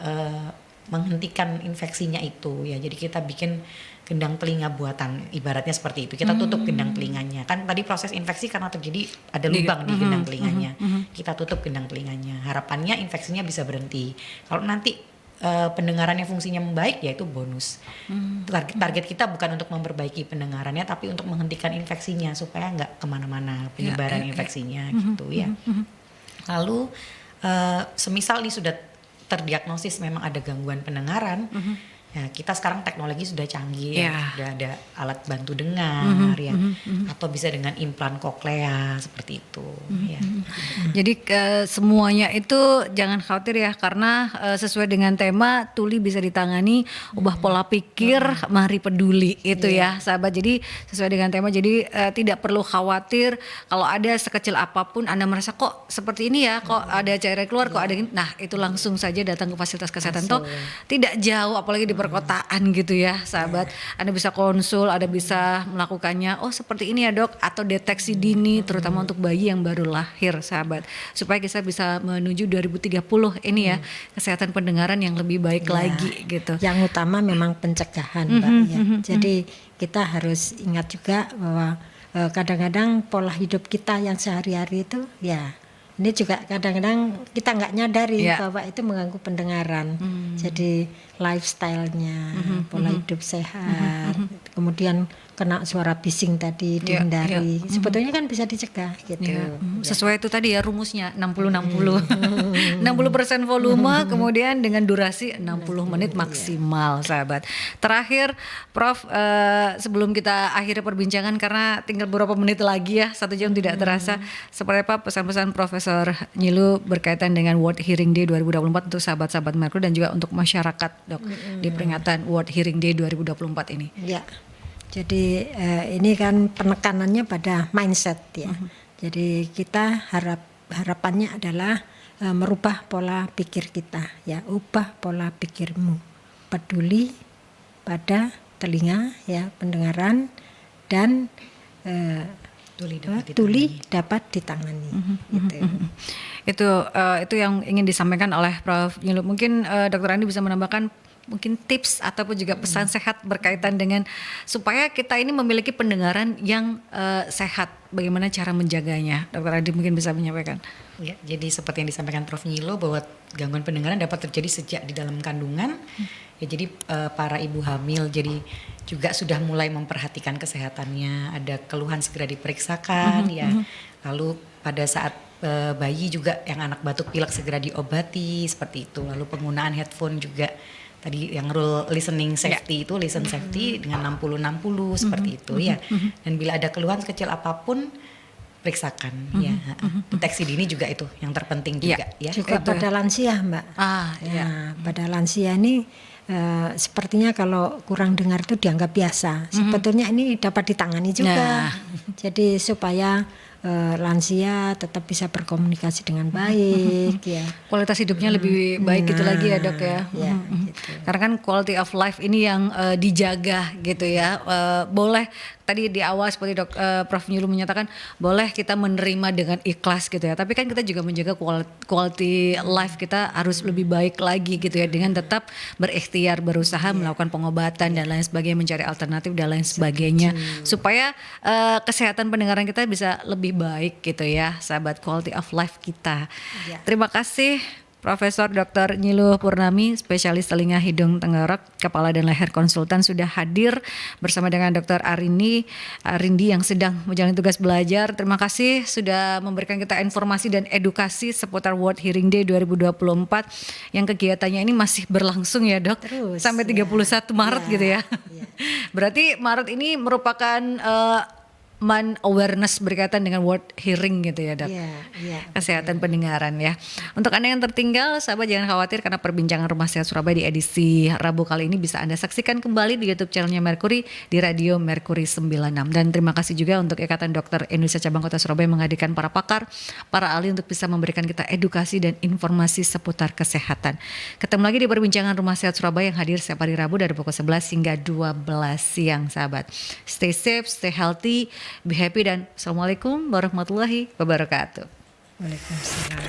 menghentikan infeksinya itu ya. Jadi kita bikin gendang telinga buatan, ibaratnya seperti itu. Kita tutup gendang telinganya. Kan tadi proses infeksi karena terjadi ada lubang di gendang telinganya. Kita tutup gendang telinganya. Harapannya infeksinya bisa berhenti. Kalau nanti pendengarannya fungsinya membaik, ya itu bonus. Target kita bukan untuk memperbaiki pendengarannya, tapi untuk menghentikan infeksinya supaya nggak kemana-mana penyebaran infeksinya gitu ya. Lalu semisal ini sudah terdiagnosis memang ada gangguan pendengaran, Ya, kita sekarang teknologi sudah canggih, Yeah. sudah ada alat bantu dengar, ya, atau bisa dengan implan koklea seperti itu. Ya. Jadi semuanya itu jangan khawatir ya, karena sesuai dengan tema tuli bisa ditangani, ubah pola pikir, mari peduli itu ya sahabat. Jadi sesuai dengan tema, jadi tidak perlu khawatir kalau ada sekecil apapun Anda merasa kok seperti ini ya, kok ada cairan keluar, kok ada gini. Nah itu langsung saja datang ke fasilitas kesehatan toh tidak jauh, apalagi di perkotaan gitu ya sahabat. Anda bisa konsul, Anda bisa melakukannya, oh seperti ini ya dok, atau deteksi dini terutama untuk bayi yang baru lahir sahabat, supaya kita bisa menuju 2030 ini ya kesehatan pendengaran yang lebih baik lagi gitu. Yang utama memang pencegahan Mbak ya. Jadi kita harus ingat juga bahwa kadang-kadang pola hidup kita yang sehari-hari itu ya ini juga kadang-kadang kita nggak nyadari bahwa itu mengganggu pendengaran. Jadi lifestyle-nya, pola hidup sehat, kemudian kena suara bising tadi dihindari. Sebetulnya kan bisa dicegah gitu. Sesuai itu tadi ya rumusnya 60-60. 60% volume kemudian dengan durasi 60 menit maksimal sahabat. Terakhir Prof, sebelum kita akhiri perbincangan karena tinggal beberapa menit lagi ya, 1 jam tidak terasa. Seperti apa pesan-pesan Profesor Nyilu berkaitan dengan World Hearing Day 2024 untuk sahabat-sahabat Mercury dan juga untuk masyarakat dok di peringatan World Hearing Day 2024 ini? Ya. Jadi ini kan penekanannya pada mindset ya. Jadi kita harapannya adalah merubah pola pikir kita ya, ubah pola pikirmu. Peduli pada telinga ya, pendengaran dan tuli dapat ditangani. Gitu. Itu yang ingin disampaikan oleh Prof. Nyilu. Mungkin Dr. Andi bisa menambahkan mungkin tips ataupun juga pesan sehat berkaitan dengan supaya kita ini memiliki pendengaran yang sehat. Bagaimana cara menjaganya? Dr. Andi mungkin bisa menyampaikan. Ya, jadi seperti yang disampaikan Prof. Nyilu bahwa gangguan pendengaran dapat terjadi sejak di dalam kandungan. Ya, jadi para ibu hamil jadi juga sudah mulai memperhatikan kesehatannya. Ada keluhan segera diperiksakan ya. Lalu pada saat bayi juga yang anak batuk pilek segera diobati seperti itu. Lalu penggunaan headphone juga tadi yang rule listening safety itu listen safety dengan 60-60 seperti itu ya. Dan bila ada keluhan kecil apapun periksakan ya. Deteksi dini juga itu yang terpenting juga ya. Juga pada lansia Mbak. Pada lansia ini sepertinya kalau kurang dengar itu dianggap biasa. Sebetulnya ini dapat ditangani juga. Jadi supaya lansia tetap bisa berkomunikasi dengan baik ya. Kualitas hidupnya lebih baik gitu lagi ya dok ya. Gitu. Karena kan quality of life ini yang dijaga gitu ya. Boleh tadi di awal seperti Prof. Nyilu menyatakan boleh kita menerima dengan ikhlas gitu ya. Tapi kan kita juga menjaga quality life kita harus lebih baik lagi gitu ya, dengan tetap berikhtiar, berusaha melakukan pengobatan dan lain sebagainya, mencari alternatif dan lain sebagainya supaya kesehatan pendengaran kita bisa lebih baik gitu ya, sahabat, quality of life kita. Terima kasih Profesor Dr. Nyilu Purnami, spesialis telinga hidung tenggorok, kepala dan leher konsultan, sudah hadir bersama dengan Dr. Arindi yang sedang menjalani tugas belajar. Terima kasih sudah memberikan kita informasi dan edukasi seputar World Hearing Day 2024 yang kegiatannya ini masih berlangsung ya dok. Terus, sampai 31 Maret gitu ya. Berarti Maret ini merupakan awareness berkaitan dengan World Hearing gitu ya dok. Kesehatan pendengaran ya. Untuk Anda yang tertinggal, sahabat jangan khawatir karena perbincangan Rumah Sehat Surabaya di edisi Rabu kali ini bisa Anda saksikan kembali di YouTube channelnya Mercury di Radio Mercury 96. Dan terima kasih juga untuk Ikatan Dokter Indonesia Cabang Kota Surabaya menghadirkan para pakar, para ahli untuk bisa memberikan kita edukasi dan informasi seputar kesehatan. Ketemu lagi di perbincangan Rumah Sehat Surabaya yang hadir setiap hari Rabu dari pukul 11 hingga 12 siang sahabat. Stay safe, stay healthy, be happy, dan Assalamualaikum warahmatullahi wabarakatuh. Waalaikumsalam.